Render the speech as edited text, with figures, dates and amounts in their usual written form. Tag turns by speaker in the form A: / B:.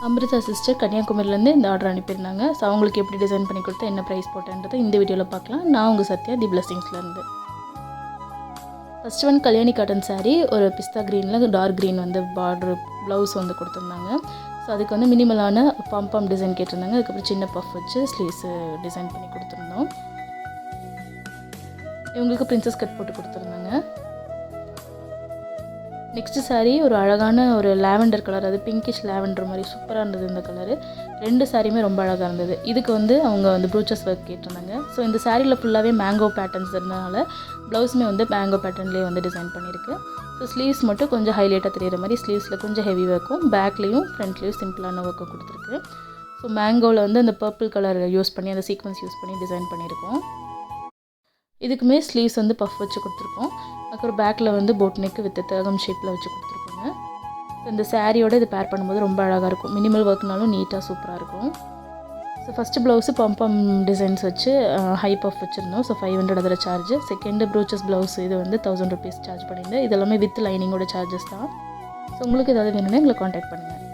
A: Amrita sister கன்னியாகுமரியிலேருந்து இந்த order அனுப்பியிருந்தாங்க. So அவங்களுக்கு எப்படி டிசைன் பண்ணி கொடுத்து என்ன ப்ரைஸ் போட்டேன்றதை இந்த வீடியோவில் பார்க்கலாம். நான் உங்கள் சத்யா தி பிளஸிங்ஸ்லேருந்து. First one Kalyani cotton sari, ஒரு பிஸ்தா க்ரீனில் டார்க் க்ரீன் வந்து பார்டர் ப்ளவுஸ் வந்து கொடுத்துருந்தாங்க. ஸோ அதுக்கு வந்து மினிமலான பம்ப் டிசைன் கேட்டிருந்தாங்க. அதுக்கப்புறம் சின்ன பஃப் வச்சு ஸ்லீவ்ஸு டிசைன் பண்ணி கொடுத்துருந்தோம். இவங்களுக்கு பிரின்சஸ் கட் போட்டு கொடுத்துருந்தாங்க. நெக்ஸ்ட்டு சாரீ ஒரு அழகான ஒரு லாவெண்டர் கலர், அது பிங்கிஷ் லாவெண்டர் மாதிரி சூப்பராக இருந்தது இந்த கலரு. 2 சாரியுமே ரொம்ப அழகாக இருந்தது. இதுக்கு வந்து அவங்க வந்து ப்ரூச்சஸ் ஒர்க் கேட்டிருந்தாங்க. ஸோ இந்த சாரியில் ஃபுல்லாகவே மேங்கோ பேட்டர்ன்ஸ் இருந்தனால ப்ளவுஸுமே வந்து மேங்கோ பேட்டர்ன்லேயே வந்து டிசைன் பண்ணியிருக்கு. ஸோ ஸ்லீவ்ஸ் மட்டும் கொஞ்சம் ஹைலைட்டாக தெரிகிற மாதிரி ஸ்லீவ்ஸில் கொஞ்சம் ஹெவி ஒர்க்கும், பேக்லேயும் ஃப்ரண்ட்லேயும் சிம்பிளான ஒர்க்கு கொடுத்துருக்கு. ஸோ மேங்கோவில் வந்து அந்த பர்பிள் கலர் யூஸ் பண்ணி அந்த சீக்வன்ஸ் யூஸ் பண்ணி டிசைன் பண்ணியிருக்கோம். இதுக்குமே ஸ்லீவ்ஸ் வந்து பஃப் வச்சு கொடுத்துருக்கோம். அப்புறம் பேக்கில் வந்து போட் நெக்கு வித் தேகம் ஷேப்பில் வச்சு கொடுத்துருக்கோங்க. இந்த சாரியோட இது பேர் பண்ணும்போது ரொம்ப அழகாக இருக்கும். மினிமல் ஒர்க்னாலும் நீட்டாக சூப்பராக இருக்கும். ஸோ ஃபஸ்ட்டு ப்ளவுஸு பம்பம் டிசைன்ஸ் வச்சு ஹை பஃப் வச்சுருந்தோம். ஸோ 500 அதில் சார்ஜ். செகண்டு ப்ரூச்சஸ் ப்ளவுஸ் இது வந்து 1000 rupees சார்ஜ் பண்ணியிருந்தேன். இது எல்லாமே வித் லைனிங்கோட சார்ஜஸ் தான். ஸோ உங்களுக்கு ஏதாவது வேணும்னா எங்களை காண்டாக்ட் பண்ணுங்கள்.